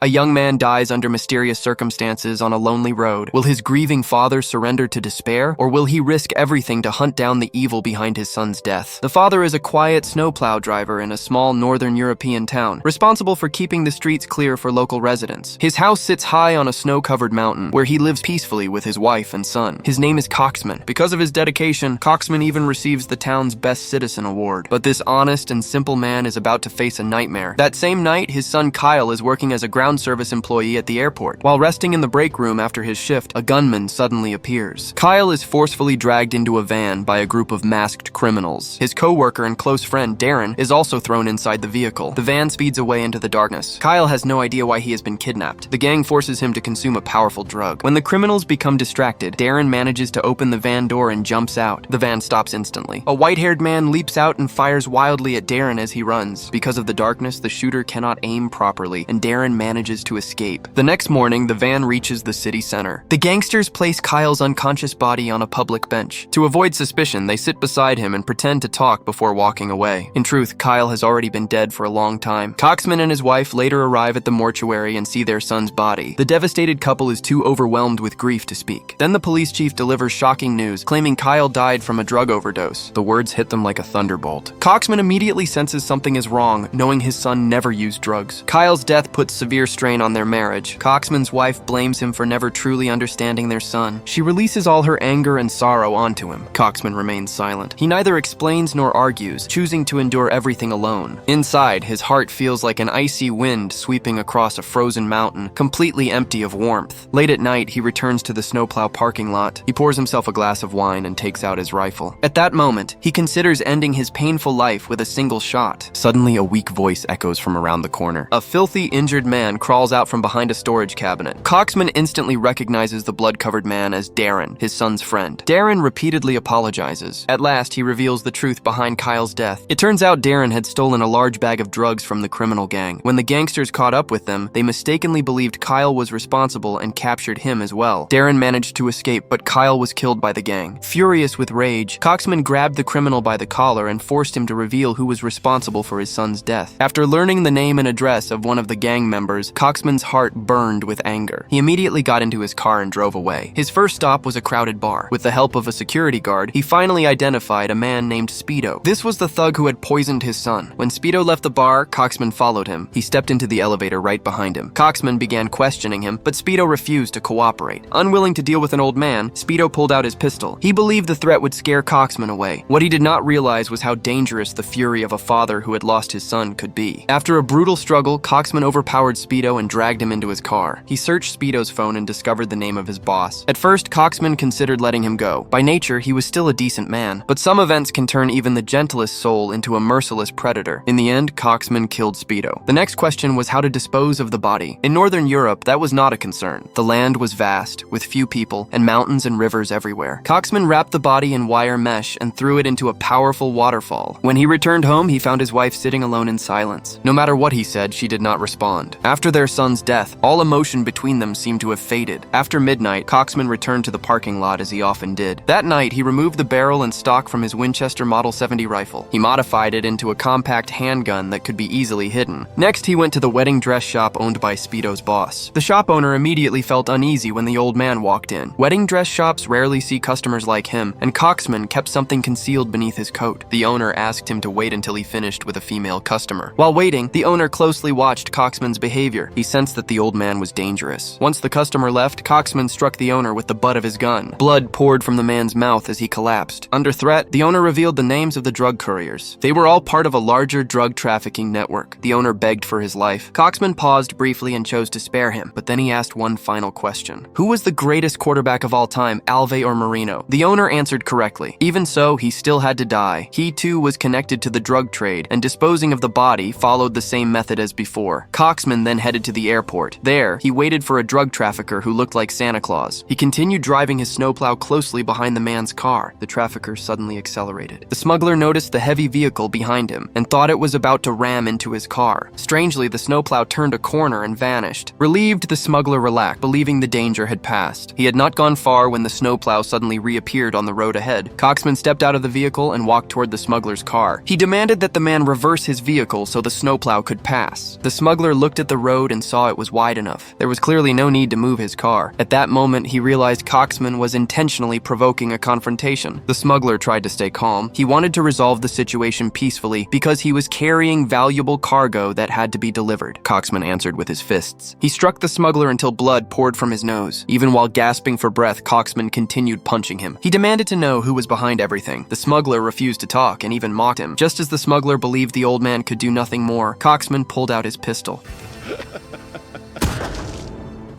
A young man dies under mysterious circumstances on a lonely road. Will his grieving father surrender to despair, or will he risk everything to hunt down the evil behind his son's death? The father is a quiet snowplow driver in a small northern European town, responsible for keeping the streets clear for local residents. His house sits high on a snow-covered mountain, where he lives peacefully with his wife and son. His name is Coxman. Because of his dedication, Coxman even receives the town's Best Citizen award. But this honest and simple man is about to face a nightmare. That same night, his son Kyle is working as a ground service employee at the airport. While resting in the break room after his shift, a gunman suddenly appears. Kyle is forcefully dragged into a van by a group of masked criminals. His co-worker and close friend, Darren, is also thrown inside the vehicle. The van speeds away into the darkness. Kyle has no idea why he has been kidnapped. The gang forces him to consume a powerful drug. When the criminals become distracted, Darren manages to open the van door and jumps out. The van stops instantly. A white-haired man leaps out and fires wildly at Darren as he runs. Because of the darkness, the shooter cannot aim properly, and Darren manages to escape. The next morning, the van reaches the city center. The gangsters place Kyle's unconscious body on a public bench. To avoid suspicion, they sit beside him and pretend to talk before walking away. In truth, Kyle has already been dead for a long time. Coxman and his wife later arrive at the mortuary and see their son's body. The devastated couple is too overwhelmed with grief to speak. Then the police chief delivers shocking news, claiming Kyle died from a drug overdose. The words hit them like a thunderbolt. Coxman immediately senses something is wrong, knowing his son never used drugs. Kyle's death puts severe strain on their marriage. Coxman's wife blames him for never truly understanding their son. She releases all her anger and sorrow onto him. Coxman remains silent. He neither explains nor argues, choosing to endure everything alone. Inside, his heart feels like an icy wind sweeping across a frozen mountain, completely empty of warmth. Late at night, he returns to the snowplow parking lot. He pours himself a glass of wine and takes out his rifle. At that moment, he considers ending his painful life with a single shot. Suddenly, a weak voice echoes from around the corner. A filthy, injured man crawls out from behind a storage cabinet. Coxman instantly recognizes the blood-covered man as Darren, his son's friend. Darren repeatedly apologizes. At last, he reveals the truth behind Kyle's death. It turns out Darren had stolen a large bag of drugs from the criminal gang. When the gangsters caught up with them, they mistakenly believed Kyle was responsible and captured him as well. Darren managed to escape, but Kyle was killed by the gang. Furious with rage, Coxman grabbed the criminal by the collar and forced him to reveal who was responsible for his son's death. After learning the name and address of one of the gang members, Coxman's heart burned with anger. He immediately got into his car and drove away. His first stop was a crowded bar. With the help of a security guard, he finally identified a man named Speedo. This was the thug who had poisoned his son. When Speedo left the bar, Coxman followed him. He stepped into the elevator right behind him. Coxman began questioning him, but Speedo refused to cooperate. Unwilling to deal with an old man, Speedo pulled out his pistol. He believed the threat would scare Coxman away. What he did not realize was how dangerous the fury of a father who had lost his son could be. After a brutal struggle, Coxman overpowered Speedo and dragged him into his car. He searched Speedo's phone and discovered the name of his boss. At first, Coxman considered letting him go. By nature, he was still a decent man, but some events can turn even the gentlest soul into a merciless predator. In the end, Coxman killed Speedo. The next question was how to dispose of the body. In Northern Europe, that was not a concern. The land was vast, with few people, and mountains and rivers everywhere. Coxman wrapped the body in wire mesh and threw it into a powerful waterfall. When he returned home, he found his wife sitting alone in silence. No matter what he said, she did not respond. After their son's death, all emotion between them seemed to have faded. After midnight, Coxman returned to the parking lot as he often did. That night, he removed the barrel and stock from his Winchester Model 70 rifle. He modified it into a compact handgun that could be easily hidden. Next, he went to the wedding dress shop owned by Speedo's boss. The shop owner immediately felt uneasy when the old man walked in. Wedding dress shops rarely see customers like him, and Coxman kept something concealed beneath his coat. The owner asked him to wait until he finished with a female customer. While waiting, the owner closely watched Coxman's behavior. He sensed that the old man was dangerous. Once the customer left, Coxman struck the owner with the butt of his gun. Blood poured from the man's mouth as he collapsed. Under threat, the owner revealed the names of the drug couriers. They were all part of a larger drug trafficking network. The owner begged for his life. Coxman paused briefly and chose to spare him, but then he asked one final question. Who was the greatest quarterback of all time, Alvin or Marino? The owner answered correctly. Even so, he still had to die. He too was connected to the drug trade, and disposing of the body followed the same method as before. Coxman then headed to the airport. There, he waited for a drug trafficker who looked like Santa Claus. He continued driving his snowplow closely behind the man's car. The trafficker suddenly accelerated. The smuggler noticed the heavy vehicle behind him and thought it was about to ram into his car. Strangely, the snowplow turned a corner and vanished. Relieved, the smuggler relaxed, believing the danger had passed. He had not gone far when the snowplow suddenly reappeared on the road ahead. Coxman stepped out of the vehicle and walked toward the smuggler's car. He demanded that the man reverse his vehicle so the snowplow could pass. The smuggler looked at the road and saw it was wide enough. There was clearly no need to move his car. At that moment, he realized Coxman was intentionally provoking a confrontation. The smuggler tried to stay calm. He wanted to resolve the situation peacefully because he was carrying valuable cargo that had to be delivered. Coxman answered with his fists. He struck the smuggler until blood poured from his nose. Even while gasping for breath, Coxman continued punching him. He demanded to know who was behind everything. The smuggler refused to talk and even mocked him. Just as the smuggler believed the old man could do nothing more, Coxman pulled out his pistol.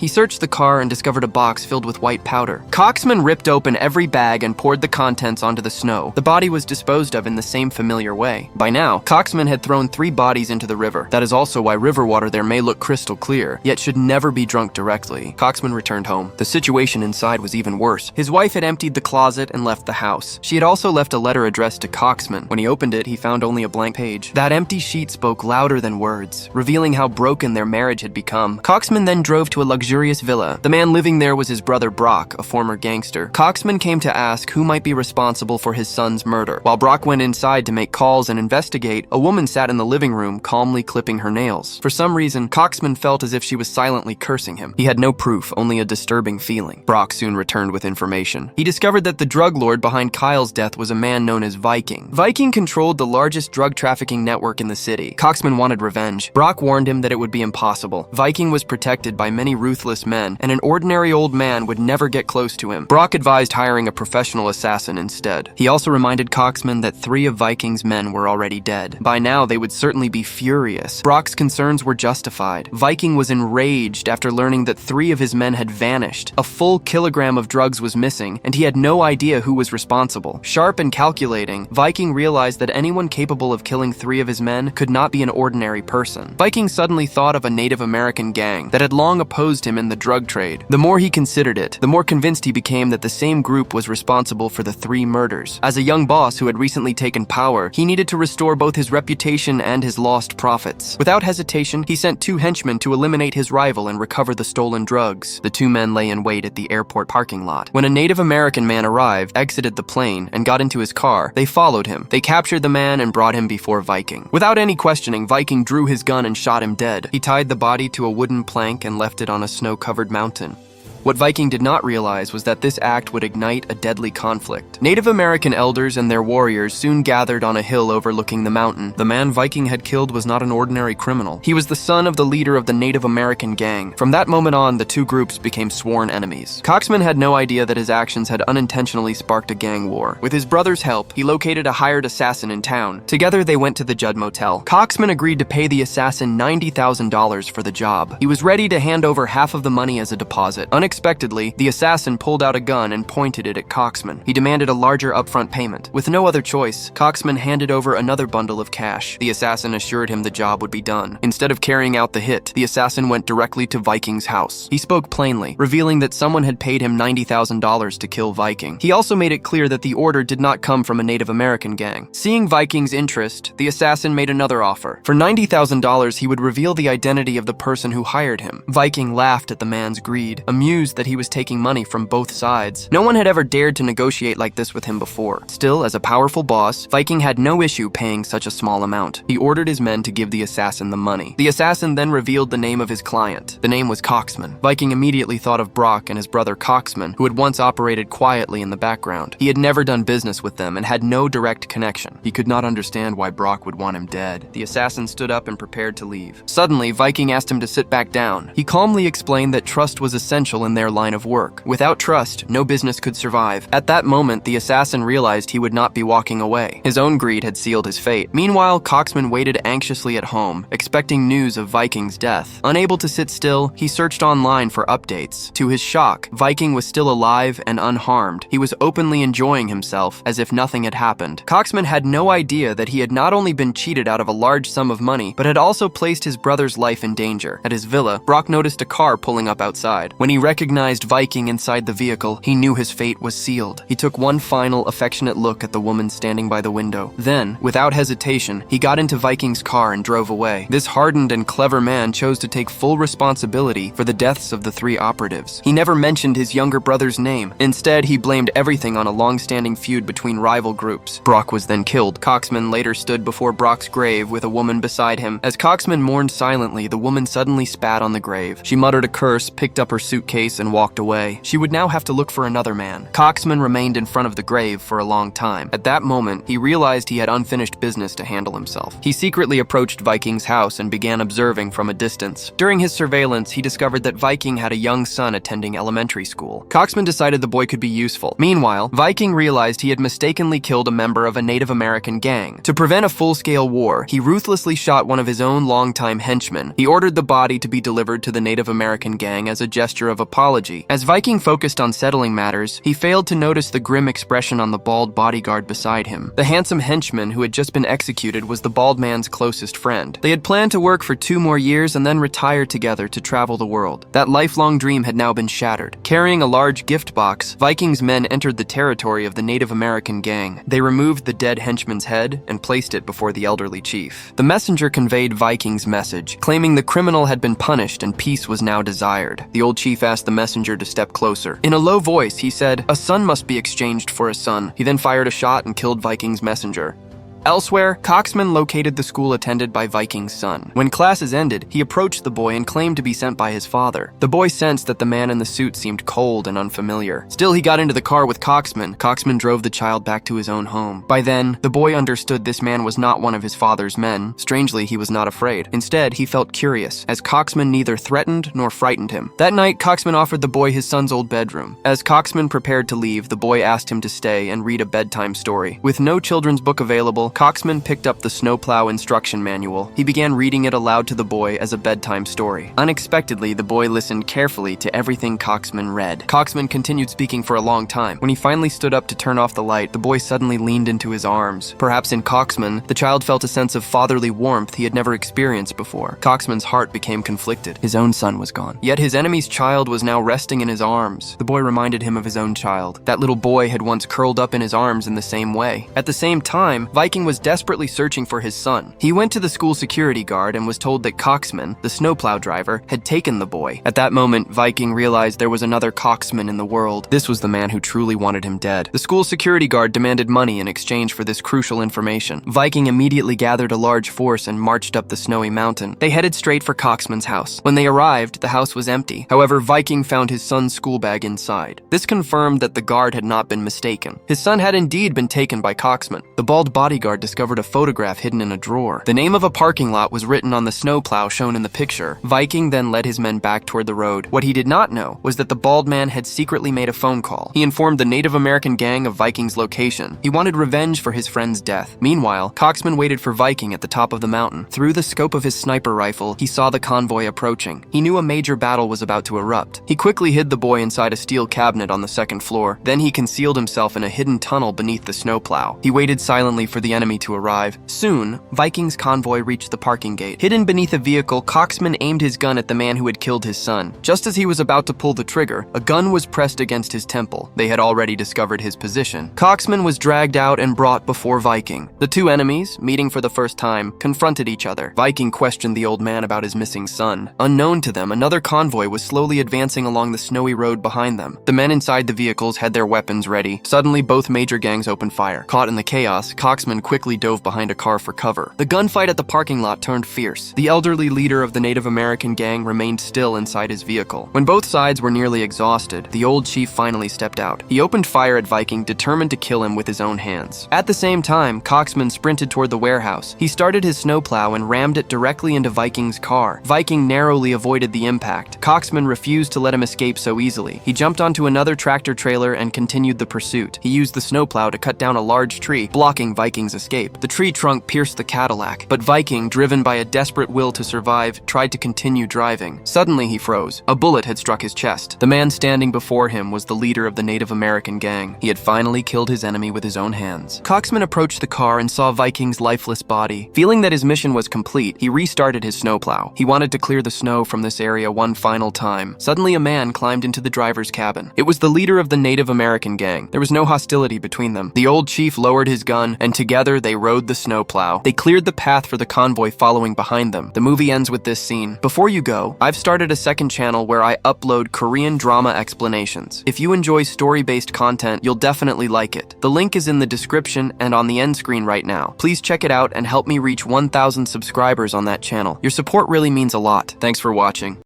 He searched the car and discovered a box filled with white powder. Coxman ripped open every bag and poured the contents onto the snow. The body was disposed of in the same familiar way. By now, Coxman had thrown 3 bodies into the river. That is also why river water there may look crystal clear, yet should never be drunk directly. Coxman returned home. The situation inside was even worse. His wife had emptied the closet and left the house. She had also left a letter addressed to Coxman. When he opened it, he found only a blank page. That empty sheet spoke louder than words, revealing how broken their marriage had become. Coxman then drove to a luxurious villa. The man living there was his brother Brock, a former gangster. Coxman came to ask who might be responsible for his son's murder. While Brock went inside to make calls and investigate, a woman sat in the living room, calmly clipping her nails. For some reason, Coxman felt as if she was silently cursing him. He had no proof, only a disturbing feeling. Brock soon returned with information. He discovered that the drug lord behind Kyle's death was a man known as Viking. Viking controlled the largest drug trafficking network in the city. Coxman wanted revenge. Brock warned him that it would be impossible. Viking was protected by many ruthless men, and an ordinary old man would never get close to him. Brock advised hiring a professional assassin instead. He also reminded Coxman that 3 of Viking's men were already dead. By now, they would certainly be furious. Brock's concerns were justified. Viking was enraged after learning that 3 of his men had vanished. A full kilogram of drugs was missing, and he had no idea who was responsible. Sharp and calculating, Viking realized that anyone capable of killing 3 of his men could not be an ordinary person. Viking suddenly thought of a Native American gang that had long opposed him in the drug trade. The more he considered it, the more convinced he became that the same group was responsible for the 3 murders. As a young boss who had recently taken power, he needed to restore both his reputation and his lost profits. Without hesitation, he sent 2 henchmen to eliminate his rival and recover the stolen drugs. The 2 men lay in wait at the airport parking lot. When a Native American man arrived, exited the plane, and got into his car, they followed him. They captured the man and brought him before Viking. Without any questioning, Viking drew his gun and shot him dead. He tied the body to a wooden plank and left it on a snow-covered mountain. What Viking did not realize was that this act would ignite a deadly conflict. Native American elders and their warriors soon gathered on a hill overlooking the mountain. The man Viking had killed was not an ordinary criminal. He was the son of the leader of the Native American gang. From that moment on, the 2 groups became sworn enemies. Coxman had no idea that his actions had unintentionally sparked a gang war. With his brother's help, he located a hired assassin in town. Together, they went to the Judd Motel. Coxman agreed to pay the assassin $90,000 for the job. He was ready to hand over half of the money as a deposit. Unexpectedly, the assassin pulled out a gun and pointed it at Coxman. He demanded a larger upfront payment. With no other choice, Coxman handed over another bundle of cash. The assassin assured him the job would be done. Instead of carrying out the hit, the assassin went directly to Viking's house. He spoke plainly, revealing that someone had paid him $90,000 to kill Viking. He also made it clear that the order did not come from a Native American gang. Seeing Viking's interest, the assassin made another offer. For $90,000, he would reveal the identity of the person who hired him. Viking laughed at the man's greed, amused that he was taking money from both sides. No one had ever dared to negotiate like this with him before. Still, as a powerful boss, Viking had no issue paying such a small amount. He ordered his men to give the assassin the money. The assassin then revealed the name of his client. The name was Coxman. Viking immediately thought of Brock and his brother Coxman, who had once operated quietly in the background. He had never done business with them and had no direct connection. He could not understand why Brock would want him dead. The assassin stood up and prepared to leave. Suddenly, Viking asked him to sit back down. He calmly explained that trust was essential in their line of work. Without trust, no business could survive. At that moment, the assassin realized he would not be walking away. His own greed had sealed his fate. Meanwhile, Coxman waited anxiously at home, expecting news of Viking's death. Unable to sit still, he searched online for updates. To his shock, Viking was still alive and unharmed. He was openly enjoying himself as if nothing had happened. Coxman had no idea that he had not only been cheated out of a large sum of money, but had also placed his brother's life in danger. At his villa, Brock noticed a car pulling up outside. When he recognized recognized Viking inside the vehicle, he knew his fate was sealed. He took one final, affectionate look at the woman standing by the window. Then, without hesitation, he got into Viking's car and drove away. This hardened and clever man chose to take full responsibility for the deaths of the 3 operatives. He never mentioned his younger brother's name. Instead, he blamed everything on a long-standing feud between rival groups. Brock was then killed. Coxman later stood before Brock's grave with a woman beside him. As Coxman mourned silently, the woman suddenly spat on the grave. She muttered a curse, picked up her suitcase, and walked away. She would now have to look for another man. Coxman remained in front of the grave for a long time. At that moment, he realized he had unfinished business to handle himself. He secretly approached Viking's house and began observing from a distance. During his surveillance, he discovered that Viking had a young son attending elementary school. Coxman decided the boy could be useful. Meanwhile, Viking realized he had mistakenly killed a member of a Native American gang. To prevent a full-scale war, he ruthlessly shot one of his own longtime henchmen. He ordered the body to be delivered to the Native American gang as a gesture of apology. As Viking focused on settling matters, he failed to notice the grim expression on the bald bodyguard beside him. The handsome henchman who had just been executed was the bald man's closest friend. They had planned to work for 2 more years and then retire together to travel the world. That lifelong dream had now been shattered. Carrying a large gift box, Viking's men entered the territory of the Native American gang. They removed the dead henchman's head and placed it before the elderly chief. The messenger conveyed Viking's message, claiming the criminal had been punished and peace was now desired. The old chief asked the messenger to step closer. In a low voice, he said, "A son must be exchanged for a son." He then fired a shot and killed Viking's messenger. Elsewhere, Coxman located the school attended by Viking's son. When classes ended, he approached the boy and claimed to be sent by his father. The boy sensed that the man in the suit seemed cold and unfamiliar. Still, he got into the car with Coxman. Coxman drove the child back to his own home. By then, the boy understood this man was not one of his father's men. Strangely, he was not afraid. Instead, he felt curious, as Coxman neither threatened nor frightened him. That night, Coxman offered the boy his son's old bedroom. As Coxman prepared to leave, the boy asked him to stay and read a bedtime story. With no children's book available, Coxman picked up the snowplow instruction manual. He began reading it aloud to the boy as a bedtime story. Unexpectedly, the boy listened carefully to everything Coxman read. Coxman continued speaking for a long time. When he finally stood up to turn off the light, the boy suddenly leaned into his arms. Perhaps in Coxman, the child felt a sense of fatherly warmth he had never experienced before. Coxman's heart became conflicted. His own son was gone. Yet his enemy's child was now resting in his arms. The boy reminded him of his own child. That little boy had once curled up in his arms in the same way. At the same time, Viking was desperately searching for his son. He went to the school security guard and was told that Coxman, the snowplow driver, had taken the boy. At that moment, Viking realized there was another Coxman in the world. This was the man who truly wanted him dead. The school security guard demanded money in exchange for this crucial information. Viking immediately gathered a large force and marched up the snowy mountain. They headed straight for Coxman's house. When they arrived, the house was empty. However, Viking found his son's school bag inside. This confirmed that the guard had not been mistaken. His son had indeed been taken by Coxman. The bald bodyguard discovered a photograph hidden in a drawer. The name of a parking lot was written on the snowplow shown in the picture. Viking then led his men back toward the road. What he did not know was that the bald man had secretly made a phone call. He informed the Native American gang of Viking's location. He wanted revenge for his friend's death. Meanwhile, Coxman waited for Viking at the top of the mountain. Through the scope of his sniper rifle, he saw the convoy approaching. He knew a major battle was about to erupt. He quickly hid the boy inside a steel cabinet on the second floor. Then he concealed himself in a hidden tunnel beneath the snowplow. He waited silently for the enemy to arrive. Soon, Viking's convoy reached the parking gate. Hidden beneath a vehicle, Coxman aimed his gun at the man who had killed his son. Just as he was about to pull the trigger, a gun was pressed against his temple. They had already discovered his position. Coxman was dragged out and brought before Viking. The two enemies, meeting for the first time, confronted each other. Viking questioned the old man about his missing son. Unknown to them, another convoy was slowly advancing along the snowy road behind them. The men inside the vehicles had their weapons ready. Suddenly, both major gangs opened fire. Caught in the chaos, Coxman quickly dove behind a car for cover. The gunfight at the parking lot turned fierce. The elderly leader of the Native American gang remained still inside his vehicle. When both sides were nearly exhausted, the old chief finally stepped out. He opened fire at Viking, determined to kill him with his own hands. At the same time, Coxman sprinted toward the warehouse. He started his snowplow and rammed it directly into Viking's car. Viking narrowly avoided the impact. Coxman refused to let him escape so easily. He jumped onto another tractor trailer and continued the pursuit. He used the snowplow to cut down a large tree, blocking Viking's escape. The tree trunk pierced the Cadillac, but Viking, driven by a desperate will to survive, tried to continue driving. Suddenly he froze. A bullet had struck his chest. The man standing before him was the leader of the Native American gang. He had finally killed his enemy with his own hands. Coxman approached the car and saw Viking's lifeless body. Feeling that his mission was complete, he restarted his snowplow. He wanted to clear the snow from this area one final time. Suddenly a man climbed into the driver's cabin. It was the leader of the Native American gang. There was no hostility between them. The old chief lowered his gun, and together they rode the snowplow. They cleared the path for the convoy following behind them. The movie ends with this scene. Before you go, I've started a second channel where I upload Korean drama explanations. If you enjoy story-based content, you'll definitely like it. The link is in the description and on the end screen right now. Please check it out and help me reach 1,000 subscribers on that channel. Your support really means a lot. Thanks for watching.